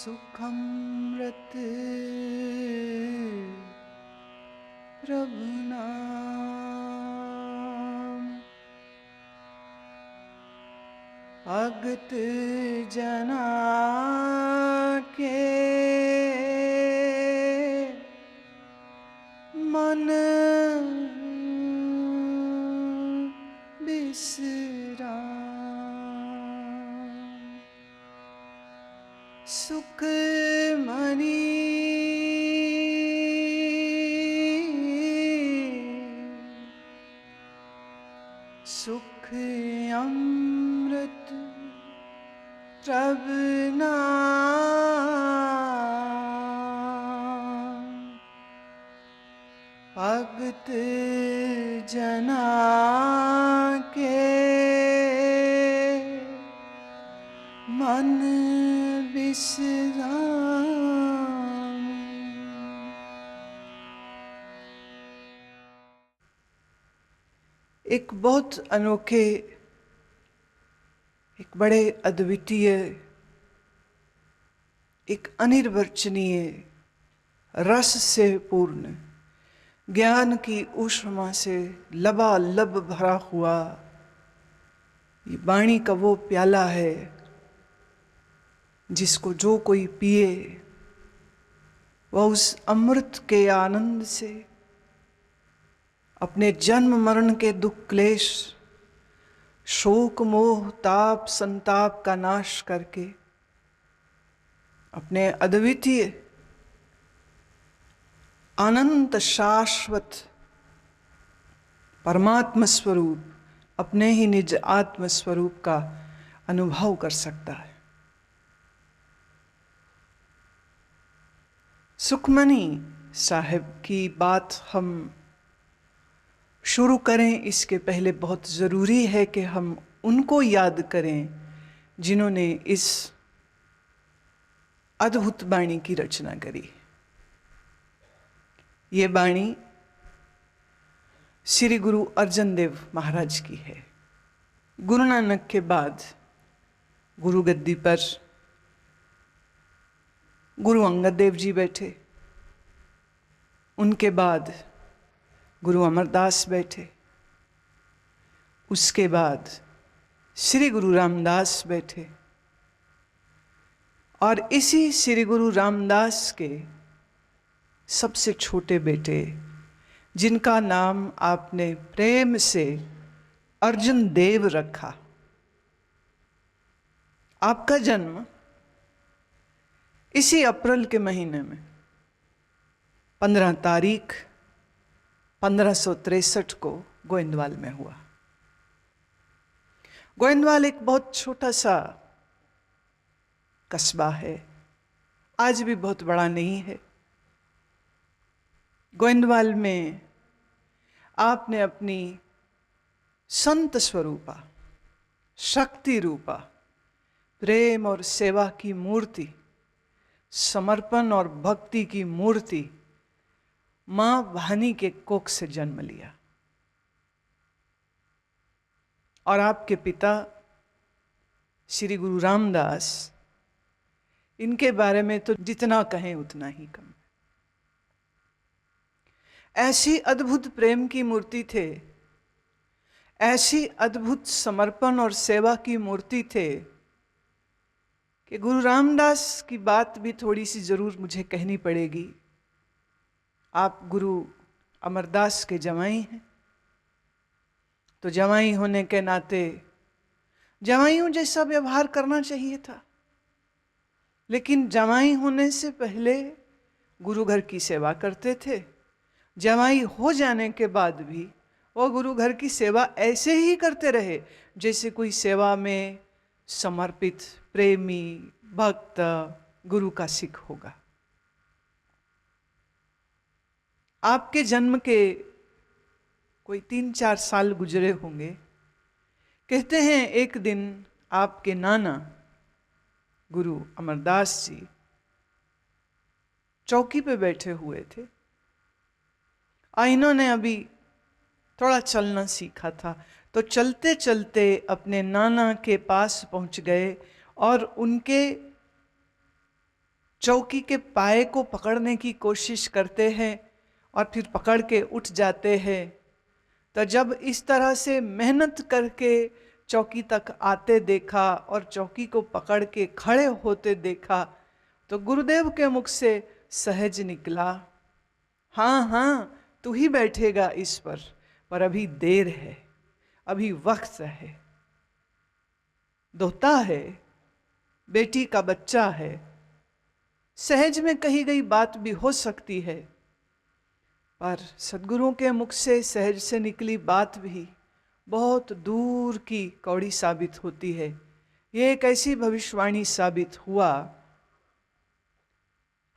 सुखमृत प्रभु नाम। भगत जना के मन बिसराम। सुख मणि सुख अमृत प्रभु नाम। भगत जना के मन विश्राम। एक बहुत अनोखे, एक बड़े अद्वितीय, एक अनिर्वचनीय रस से पूर्ण, ज्ञान की ऊष्मा से लबालब भरा हुआ ये वाणी का वो प्याला है जिसको जो कोई पिए वह उस अमृत के आनंद से अपने जन्म मरण के दुख क्लेश, शोक मोह ताप संताप का नाश करके अपने अद्वितीय अनंत शाश्वत परमात्म स्वरूप, अपने ही निज आत्म स्वरूप का अनुभव कर सकता है। सुखमणि साहब की बात हम शुरू करें इसके पहले बहुत ज़रूरी है कि हम उनको याद करें जिन्होंने इस अद्भुत वाणी की रचना करी। ये वाणी श्री गुरु अर्जन देव महाराज की है। गुरु नानक के बाद गुरु गद्दी पर गुरु अंगद देव जी बैठे, उनके बाद गुरु अमरदास बैठे, उसके बाद श्री गुरु रामदास बैठे और इसी श्री गुरु रामदास के सबसे छोटे बेटे जिनका नाम आपने प्रेम से अर्जुन देव रखा। आपका जन्म इसी अप्रैल के महीने में 15 तारीख 1563 को गोविंदवाल में हुआ। गोविंदवाल एक बहुत छोटा सा कस्बा है, आज भी बहुत बड़ा नहीं है। गोविंदवाल में आपने अपनी संत स्वरूपा, शक्ति रूपा, प्रेम और सेवा की मूर्ति, समर्पण और भक्ति की मूर्ति मां भानी के कोख से जन्म लिया। और आपके पिता श्री गुरु रामदास, इनके बारे में तो जितना कहें उतना ही कम। ऐसी अद्भुत प्रेम की मूर्ति थे, ऐसी अद्भुत समर्पण और सेवा की मूर्ति थे कि गुरु रामदास की बात भी थोड़ी सी जरूर मुझे कहनी पड़ेगी। आप गुरु अमरदास के जवाई हैं, तो जवाई होने के नाते जवाइयों जैसा व्यवहार करना चाहिए था, लेकिन जवाई होने से पहले गुरु घर की सेवा करते थे। जवाई हो जाने के बाद भी वो गुरु घर की सेवा ऐसे ही करते रहे जैसे कोई सेवा में समर्पित प्रेमी भक्त गुरु का सिख होगा। आपके जन्म के कोई 3-4 साल गुजरे होंगे। कहते हैं एक दिन आपके नाना गुरु अमरदास जी चौकी पे बैठे हुए थे और इन्होंने अभी थोड़ा चलना सीखा था, तो चलते चलते अपने नाना के पास पहुंच गए और उनके चौकी के पाए को पकड़ने की कोशिश करते हैं और फिर पकड़ के उठ जाते हैं। तो जब इस तरह से मेहनत करके चौकी तक आते देखा और चौकी को पकड़ के खड़े होते देखा तो गुरुदेव के मुख से सहज निकला, हाँ हाँ तू ही बैठेगा इस पर अभी देर है, अभी वक्त है। दोता है, बेटी का बच्चा है, सहज में कही गई बात भी हो सकती है, पर सद्गुरुओं के मुख से सहज से निकली बात भी बहुत दूर की कौड़ी साबित होती है। ये एक ऐसी भविष्यवाणी साबित हुआ।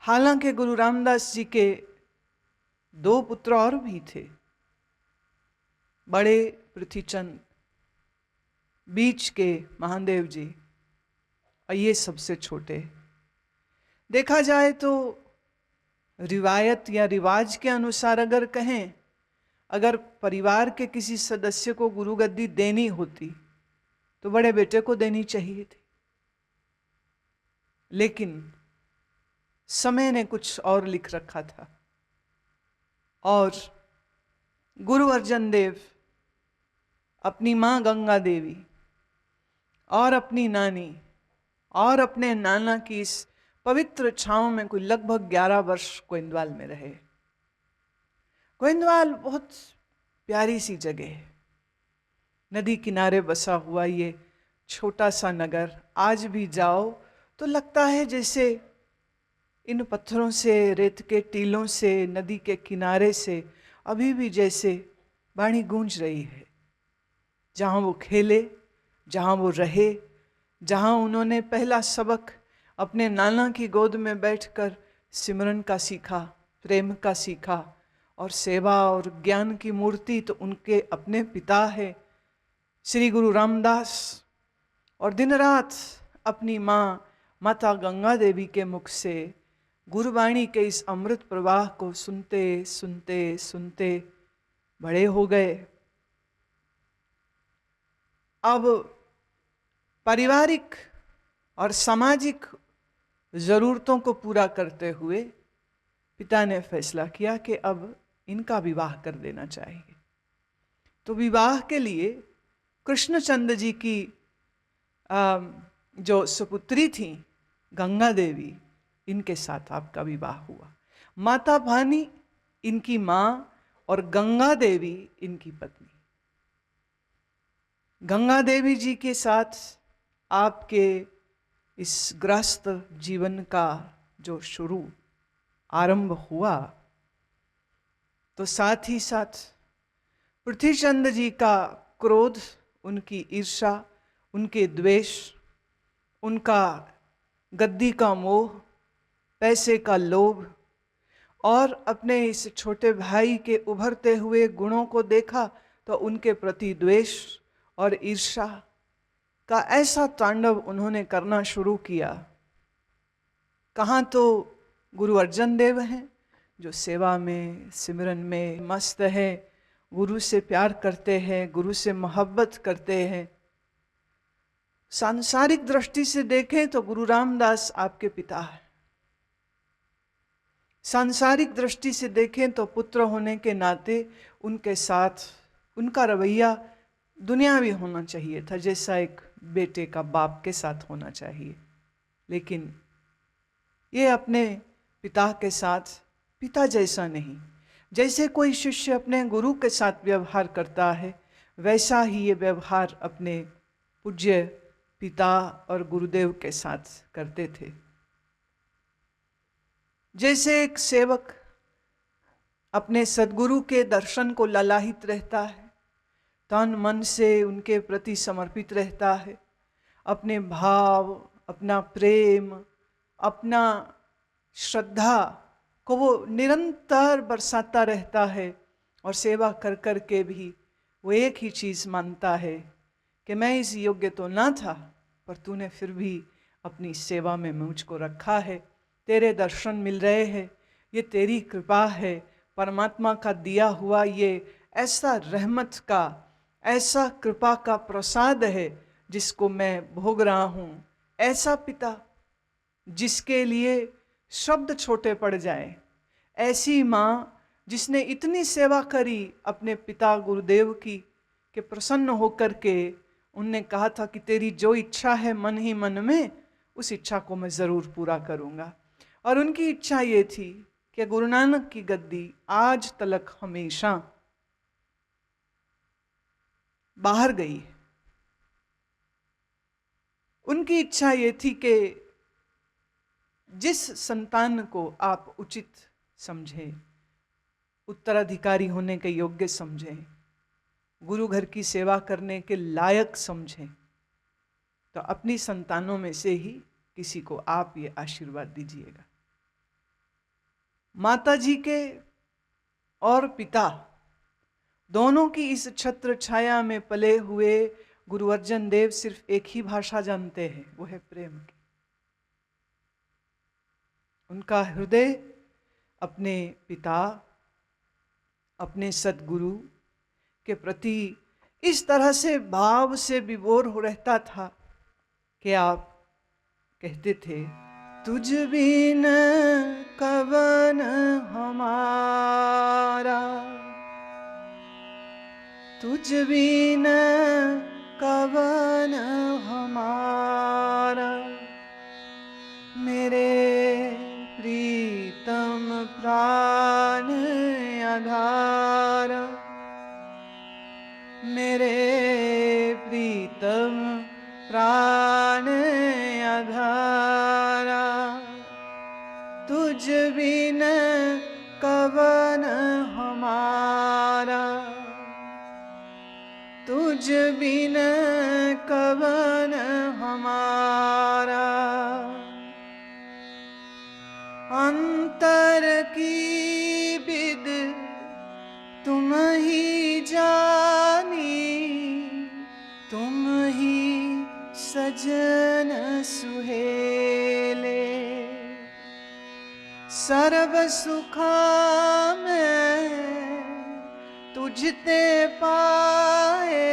हालांकि गुरु रामदास जी के 2 पुत्र और भी थे, बड़े पृथ्वीचंद, बीच के महादेव जी और ये सबसे छोटे। देखा जाए तो रिवायत या रिवाज के अनुसार अगर कहें, अगर परिवार के किसी सदस्य को गुरु गद्दी देनी होती तो बड़े बेटे को देनी चाहिए थी, लेकिन समय ने कुछ और लिख रखा था और गुरु अर्जन देव अपनी माँ गंगा देवी और अपनी नानी और अपने नाना की इस पवित्र छांव में कोई लगभग 11 वर्ष गोइंदवाल में रहे। गोइंदवाल बहुत प्यारी सी जगह है, नदी किनारे बसा हुआ ये छोटा सा नगर। आज भी जाओ तो लगता है जैसे इन पत्थरों से, रेत के टीलों से, नदी के किनारे से अभी भी जैसे वाणी गूंज रही है। जहाँ वो खेले, जहाँ वो रहे, जहाँ उन्होंने पहला सबक अपने नाना की गोद में बैठकर सिमरन का सीखा, प्रेम का सीखा, और सेवा और ज्ञान की मूर्ति तो उनके अपने पिता है श्री गुरु रामदास। और दिन रात अपनी माँ माता गंगा देवी के मुख से गुरुवाणी के इस अमृत प्रवाह को सुनते सुनते सुनते बड़े हो गए। अब पारिवारिक और सामाजिक ज़रूरतों को पूरा करते हुए पिता ने फैसला किया कि अब इनका विवाह कर देना चाहिए। तो विवाह के लिए कृष्णचंद जी की जो सुपुत्री थी गंगा देवी, इनके साथ आपका विवाह हुआ। माता भानी इनकी माँ और गंगा देवी इनकी पत्नी। गंगा देवी जी के साथ आपके इस गृहस्थ जीवन का जो शुरू आरंभ हुआ, तो साथ ही साथ पृथ्वीचंद जी का क्रोध, उनकी ईर्ष्या, उनके द्वेष, उनका गद्दी का मोह, पैसे का लोभ और अपने इस छोटे भाई के उभरते हुए गुणों को देखा तो उनके प्रति द्वेष और ईर्ष्या का ऐसा तांडव उन्होंने करना शुरू किया। कहाँ तो गुरु अर्जन देव हैं जो सेवा में, सिमरन में मस्त है, गुरु से प्यार करते हैं, गुरु से मोहब्बत करते हैं। सांसारिक दृष्टि से देखें तो गुरु रामदास आपके पिता हैं। सांसारिक दृष्टि से देखें तो पुत्र होने के नाते उनके साथ उनका रवैया दुनियावी होना चाहिए था, जैसा एक बेटे का बाप के साथ होना चाहिए। लेकिन ये अपने पिता के साथ पिता जैसा नहीं, जैसे कोई शिष्य अपने गुरु के साथ व्यवहार करता है, वैसा ही ये व्यवहार अपने पूज्य पिता और गुरुदेव के साथ करते थे। जैसे एक सेवक अपने सद्गुरु के दर्शन को ललाहित रहता है, तन मन से उनके प्रति समर्पित रहता है, अपने भाव, अपना प्रेम, अपना श्रद्धा को वो निरंतर बरसाता रहता है, और सेवा कर कर के भी वो एक ही चीज़ मानता है कि मैं इस योग्य तो ना था, पर तूने फिर भी अपनी सेवा में मुझको रखा है, तेरे दर्शन मिल रहे हैं, ये तेरी कृपा है, परमात्मा का दिया हुआ ये ऐसा रहमत का, ऐसा कृपा का प्रसाद है जिसको मैं भोग रहा हूँ। ऐसा पिता जिसके लिए शब्द छोटे पड़ जाए। ऐसी माँ जिसने इतनी सेवा करी अपने पिता गुरुदेव की, कि प्रसन्न होकर के उनने कहा था कि तेरी जो इच्छा है मन ही मन में, उस इच्छा को मैं ज़रूर पूरा करूँगा। और उनकी इच्छा ये थी कि गुरु नानक की गद्दी आज तलक हमेशा बाहर गई। उनकी इच्छा ये थी कि जिस संतान को आप उचित समझें, उत्तराधिकारी होने के योग्य समझें, गुरु घर की सेवा करने के लायक समझें, तो अपनी संतानों में से ही किसी को आप ये आशीर्वाद दीजिएगा। माता जी के और पिता दोनों की इस छत्र छाया में पले हुए गुरु अर्जन देव सिर्फ एक ही भाषा जानते हैं, वो है प्रेम की। उनका हृदय अपने पिता, अपने सद्गुरु के प्रति इस तरह से भाव से विभोर हो रहता था कि आप कहते थे, तुझ बिन कवन हमारा, तुझ बिन कवन हमारा, मेरे प्रीतम प्राण आधारा, मेरे प्रीतम प्राण आधारा, तुझ बिन कवन हमारा, तुझ बिन कवन हमारा, अंतर की विद तुम ही जानी, तुम ही सजन सुहेले, सर्व सुखा में तुझते पाए,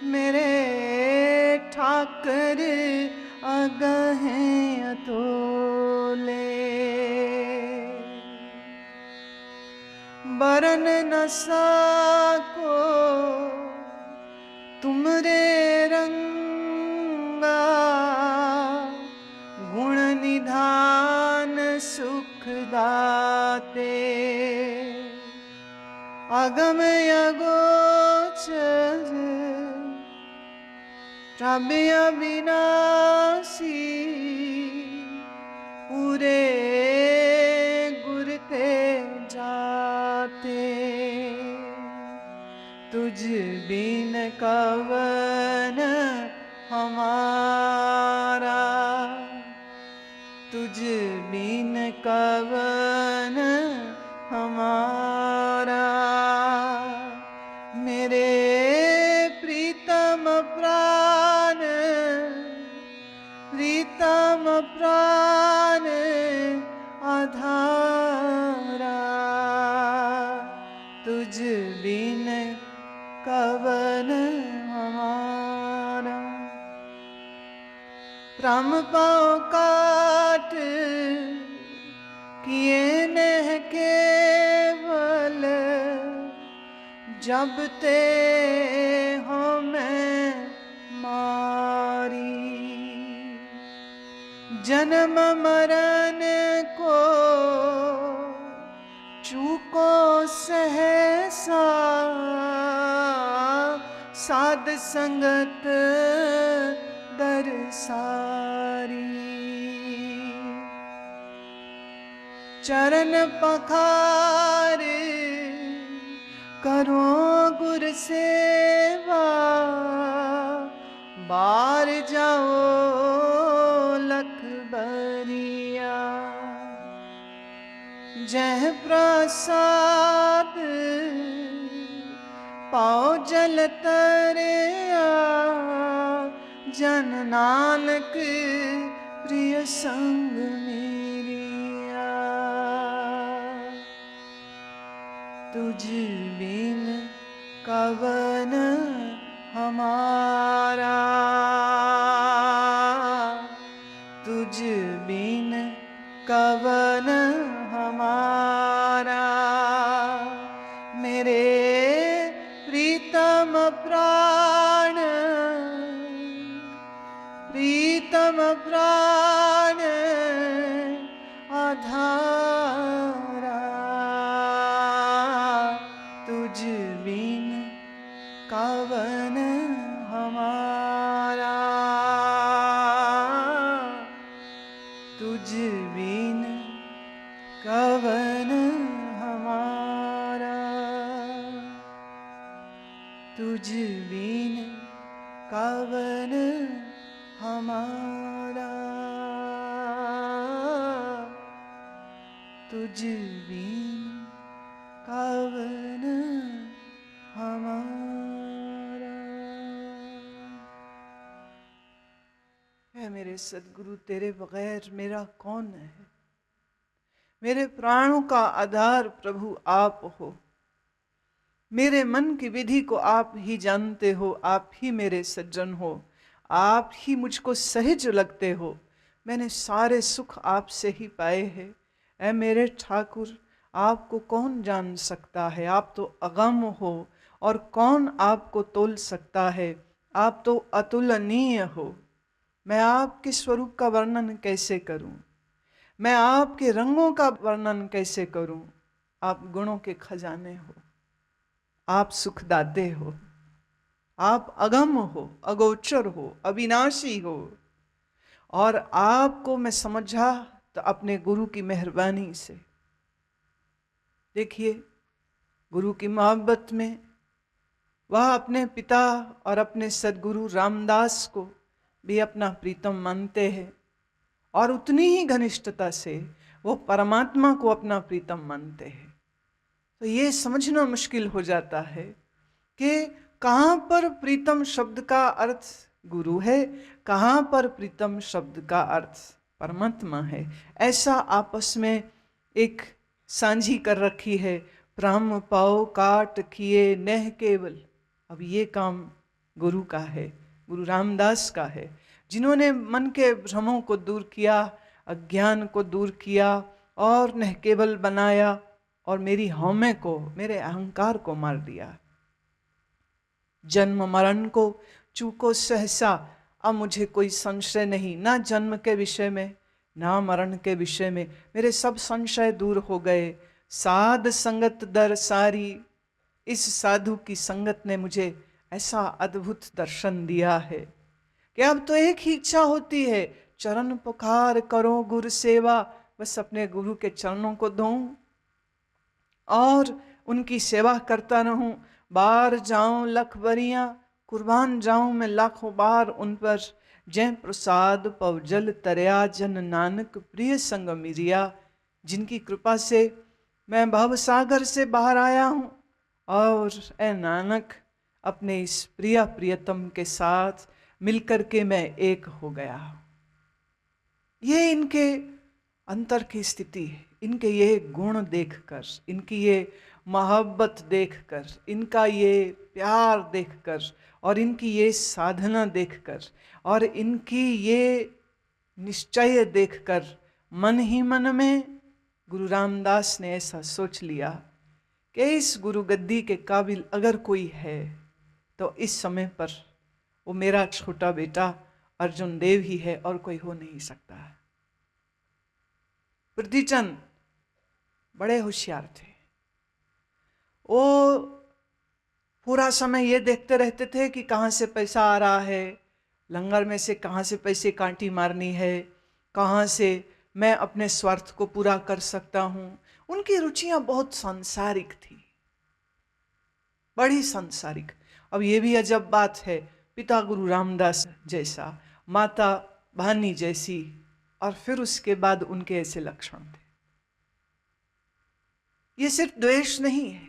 मेरे ठाकर अगहें अतोले, बरन न सको तुमरे रंगा, गुण निधान सुख दाते, अगम अगोचर द्रव्य अविनाशी, पूरे गुर ते जाते, तुझ बिन कवन हमारा, तुझ बिन कवन हमारा, मेरे प्रीतम प्राण, प्रीतम प्राण आधारा, तुझ बिन कवन हमारा, प्रम पाँव काट किए नह केवल, जब ते हमें मारी, जन्म मरण को चूको सहसा, साध संगत दरसारी, चरण पखार करो गुर सेवा, बार जाओ लख बरिया, जह प्रसाद पाओ जल तरया, जन नानक प्रिय संग मेरिया, तुझ बिन कवन हमारा, तुझ बिन प्रीतम प्राण आधारा, तुझ बिन कवन हमारा, तुझ बिन कवन हमारा, तुझ बिन कवन हमारा, तुझ बिन कवन हमारा। है मेरे सद्गुरु, तेरे बगैर मेरा कौन है। मेरे प्राणों का आधार प्रभु आप हो। मेरे मन की विधि को आप ही जानते हो, आप ही मेरे सज्जन हो, आप ही मुझको सहज लगते हो। मैंने सारे सुख आपसे ही पाए हैं। ऐ मेरे ठाकुर, आपको कौन जान सकता है। आप तो अगम हो और कौन आपको तोल सकता है। आप तो अतुलनीय हो। मैं आपके स्वरूप का वर्णन कैसे करूं, मैं आपके रंगों का वर्णन कैसे करूं। आप गुणों के खजाने हो, आप सुखदाते हो, आप अगम हो, अगोचर हो, अविनाशी हो। और आपको मैं समझा तो अपने गुरु की मेहरबानी से। देखिए, गुरु की मोहब्बत में वह अपने पिता और अपने सद्गुरु रामदास को भी अपना प्रीतम मानते हैं, और उतनी ही घनिष्ठता से वो परमात्मा को अपना प्रीतम मानते हैं। तो ये समझना मुश्किल हो जाता है कि कहाँ पर प्रीतम शब्द का अर्थ गुरु है, कहाँ पर प्रीतम शब्द का अर्थ परमात्मा है। ऐसा आपस में एक सांझी कर रखी है। प्राम पाओ काट किए नेह केवल। अब ये काम गुरु का है, गुरु रामदास का है, जिन्होंने मन के भ्रमों को दूर किया, अज्ञान को दूर किया और नेह केवल बनाया, और मेरी हौमे को, मेरे अहंकार को मार दिया। जन्म मरण को चूको सहसा, अब मुझे कोई संशय नहीं, ना जन्म के विषय में ना मरण के विषय में। मेरे सब संशय दूर हो गए। साध संगत दर सारी, इस साधु की संगत ने मुझे ऐसा अद्भुत दर्शन दिया है कि अब तो एक ही इच्छा होती है, चरण पुकार करो गुरु सेवा। बस अपने गुरु के चरणों को धोऊं और उनकी सेवा करता रहूं। बार जाऊं लख बरियां, कुर्बान जाऊं मैं लाखों बार उन पर। जय प्रसाद पवजल तरया, जन नानक प्रिय संग मिरिया। जिनकी कृपा से मैं भवसागर से बाहर आया हूँ, और ए नानक, अपने इस प्रिया प्रियतम के साथ मिलकर के मैं एक हो गया। ये इनके अंतर की स्थिति है। इनके ये गुण देखकर, इनकी ये मोहब्बत देखकर, इनका ये प्यार देखकर, और इनकी ये साधना देखकर, और इनकी ये निश्चय देखकर, मन ही मन में गुरु रामदास ने ऐसा सोच लिया कि इस गुरु गद्दी के काबिल अगर कोई है तो इस समय पर वो मेरा छोटा बेटा अर्जुन देव ही है, और कोई हो नहीं सकता है। पृथ्वीचंद बड़े होशियार थे। वो पूरा समय ये देखते रहते थे कि कहाँ से पैसा आ रहा है, लंगर में से कहाँ से पैसे कांटी मारनी है, कहाँ से मैं अपने स्वार्थ को पूरा कर सकता हूँ। उनकी रुचियाँ बहुत सांसारिक थी, बड़ी सांसारिक। अब ये भी अजब बात है, पिता गुरु रामदास जैसा, माता भानी जैसी, और फिर उसके बाद उनके ऐसे लक्षण थे। ये सिर्फ द्वेष नहीं है,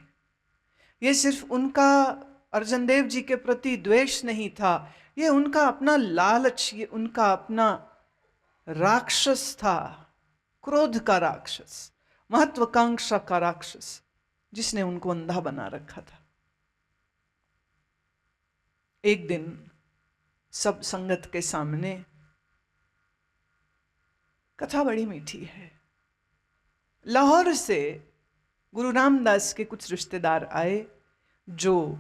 ये सिर्फ उनका अर्जुन देव जी के प्रति द्वेष नहीं था, ये उनका अपना लालच, ये उनका अपना राक्षस था, क्रोध का राक्षस, महत्वाकांक्षा का राक्षस, जिसने उनको अंधा बना रखा था। एक दिन सब संगत के सामने, कथा बड़ी मीठी है, लाहौर से गुरु रामदास के कुछ रिश्तेदार आए जो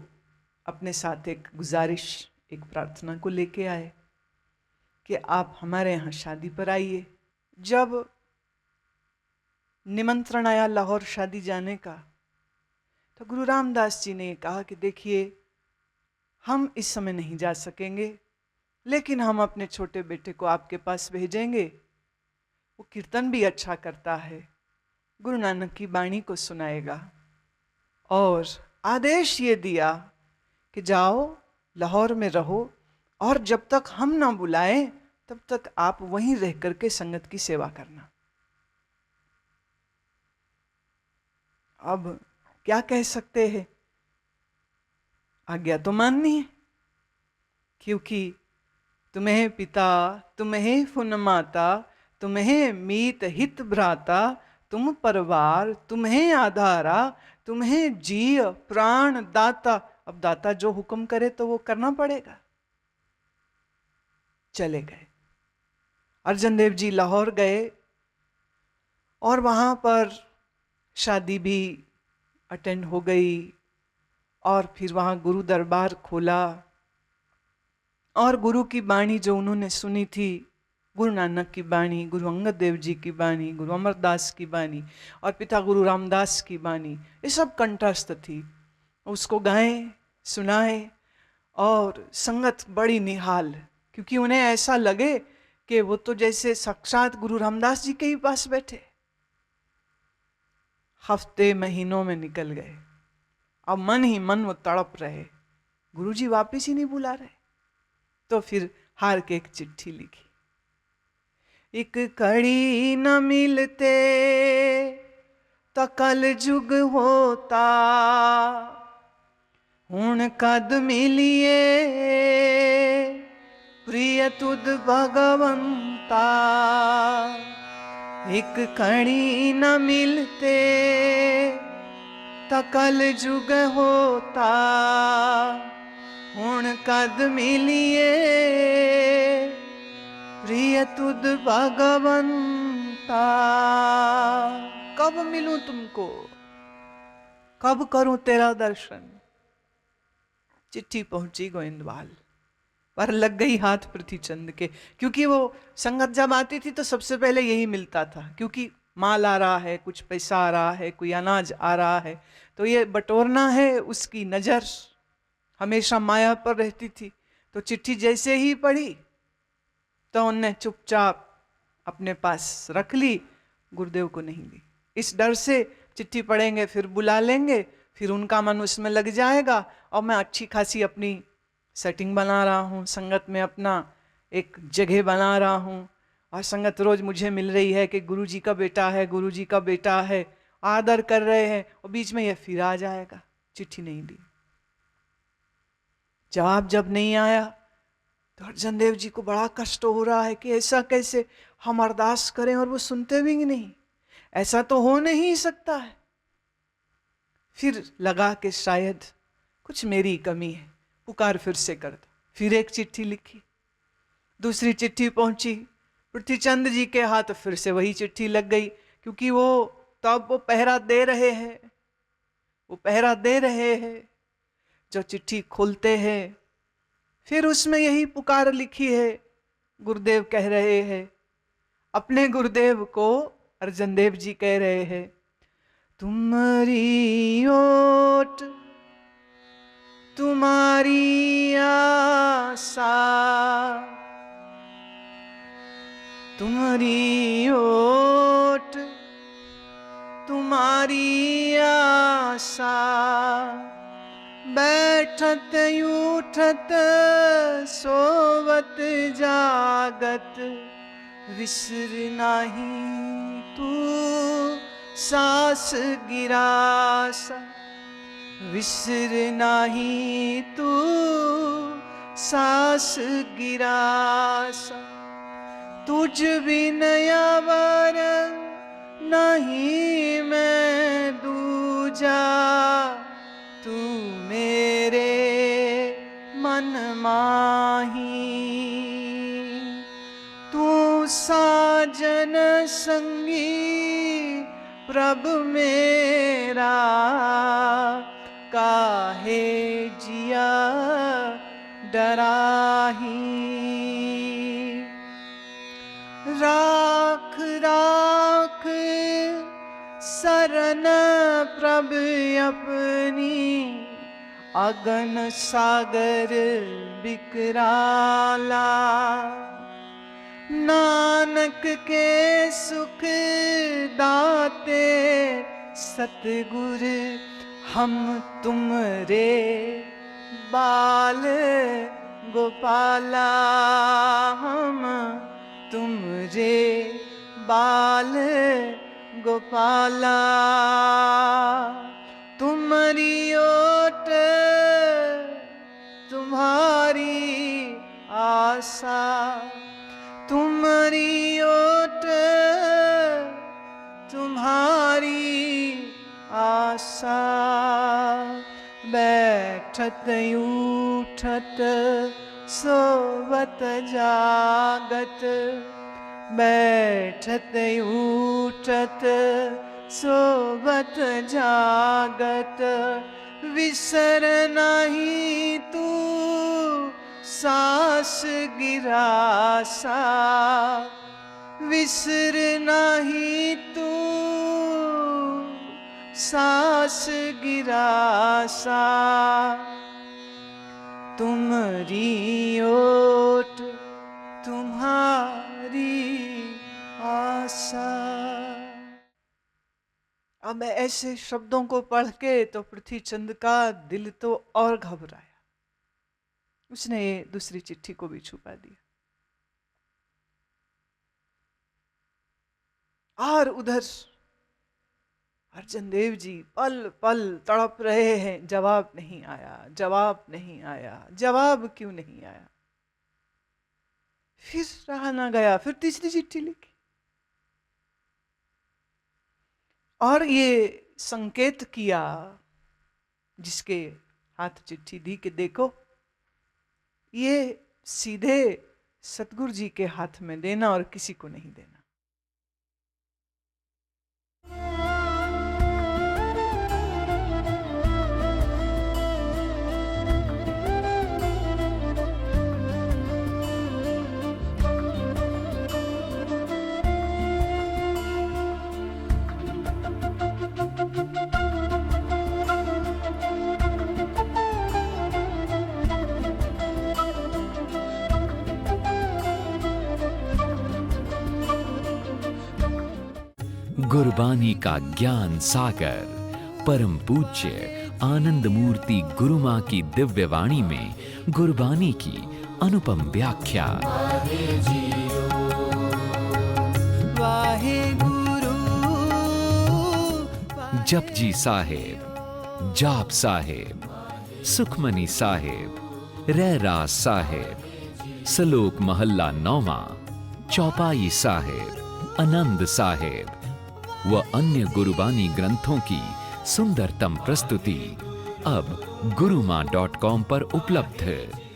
अपने साथ एक गुजारिश, एक प्रार्थना को लेके आए कि आप हमारे यहाँ शादी पर आइए। जब निमंत्रण आया लाहौर शादी जाने का, तो गुरु रामदास जी ने कहा कि देखिए, हम इस समय नहीं जा सकेंगे, लेकिन हम अपने छोटे बेटे को आपके पास भेजेंगे। वो कीर्तन भी अच्छा करता है, गुरु नानक की बाणी को सुनाएगा। और आदेश ये दिया कि जाओ लाहौर में रहो, और जब तक हम ना बुलाएं तब तक आप वहीं रह करके संगत की सेवा करना। अब क्या कह सकते हैं, आज्ञा तो माननी है, क्योंकि तुम्हें पिता, तुम्हें फुन माता, तुम्हें मीत हित भ्राता, तुम परवार, तुम्हें आधारा, तुम्हें जीय प्राण दाता। अब दाता जो हुक्म करे तो वो करना पड़ेगा। चले गए। अर्जन देव जी लाहौर गए और वहां पर शादी भी अटेंड हो गई, और फिर वहां गुरु दरबार खोला, और गुरु की बाणी जो उन्होंने सुनी थी, गुरु नानक की बाणी, गुरु अंगद देव जी की बाणी, गुरु अमरदास की बाणी और पिता गुरु रामदास की बाणी, ये सब कंठस्थ थी। उसको गाए, सुनाए, और संगत बड़ी निहाल, क्योंकि उन्हें ऐसा लगे कि वो तो जैसे साक्षात गुरु रामदास जी के ही पास बैठे। हफ्ते महीनों में निकल गए। अब मन ही मन वो तड़प रहे, गुरुजी वापिस ही नहीं बुला रहे। तो फिर हार के एक चिट्ठी लिखी। एक कड़ी न मिलते तो कल जुग होता, हुण कद मिलिए प्रिय तुद भगवंता। एक कड़ी न मिलते तो कल जुग होता, हुण कद मिलिए प्रिय तुद भगवंता। कब मिलूं तुमको, कब करूं तेरा दर्शन। चिट्ठी पहुंची गोविंदवाल, पर लग गई हाथ पृथ्वीचंद के, क्योंकि वो संगत जब आती थी तो सबसे पहले यही मिलता था, क्योंकि माल आ रहा है, कुछ पैसा आ रहा है, कोई अनाज आ रहा है, तो ये बटोरना है। उसकी नजर हमेशा माया पर रहती थी। तो चिट्ठी जैसे ही पढ़ी तो उनने चुपचाप अपने पास रख ली, गुरुदेव को नहीं दी। इस डर से चिट्ठी पढ़ेंगे फिर बुला लेंगे, फिर उनका मन उसमें लग जाएगा, और मैं अच्छी खासी अपनी सेटिंग बना रहा हूँ, संगत में अपना एक जगह बना रहा हूँ, और संगत रोज मुझे मिल रही है कि गुरुजी का बेटा है, गुरुजी का बेटा है, आदर कर रहे हैं, और बीच में यह फिर आ जाएगा। चिट्ठी नहीं दी। जवाब जब नहीं आया तो अर्जन देव जी को बड़ा कष्ट हो रहा है कि ऐसा कैसे, हम अरदास करें और वो सुनते भी नहीं, ऐसा तो हो नहीं सकता है। फिर लगा कि शायद कुछ मेरी कमी है, पुकार फिर से कर दो। फिर एक चिट्ठी लिखी, दूसरी चिट्ठी पहुंची पृथ्वीचंद जी के हाथ, फिर से वही चिट्ठी लग गई, क्योंकि वो तब वो पहरा दे रहे हैं, वो पहरा दे रहे हैं। जो चिट्ठी खोलते हैं फिर उसमें यही पुकार लिखी है। गुरुदेव कह रहे हैं, अपने गुरुदेव को अर्जन देव जी कह रहे हैं, तुम्हारी ओट तुम्हारी आशा, तुम्हारी ओट तुम्हारी आशा, बैठत उठत सोवत जागत, विसर नहीं तू सास गिरासा, विसर नहीं तू सास गिरासा। तुझ बिन अवर नहीं मैं दूजा, तू मेरे मन माही। तू साजन संगी प्रभु मेरा, काहे जिया डराही। राख राख शरण प्रभ अपनी, अगन सागर बिकराला। नानक के सुख दाते सतगुर, हम तुम रे बाल गोपाला। हम तुम रे बाल गोपाला। तुम्हारी ओट तुम्हारी आशा, तुम्हारी ओट तुम्हारी आशा। बैठत उठत सोवत जागत, बैठत उठत सोवत जागत। विसर नहीं तू सास गिरासा, विसर नहीं तू सास गिरासा। तुम्हारी ओट तुम्हारी आशा। अब मैं ऐसे शब्दों को पढ़ के तो पृथ्वी चंद का दिल तो और घबराया। उसने दूसरी चिट्ठी को भी छुपा दिया। और उधर अर्जन देव जी पल पल तड़प रहे हैं, जवाब नहीं आया, जवाब नहीं आया, जवाब क्यों नहीं आया। फिर रहा ना गया, फिर तीसरी चिट्ठी लिखी और ये संकेत किया जिसके हाथ चिट्ठी दी कि देखो ये सीधे सतगुरु जी के हाथ में देना और किसी को नहीं देना। गुरबानी का ज्ञान सागर परम पूज्य आनंद मूर्ति गुरु मां की दिव्य वाणी में गुरबानी की अनुपम व्याख्या। जपजी साहेब, जाप साहेब, सुखमनी साहेब, रहरास साहेब, सलोक महल्ला नौमा, चौपाई साहेब, आनंद साहेब व अन्य गुरबानी ग्रंथों की सुंदरतम प्रस्तुति अब गुरुमां.com पर उपलब्ध है।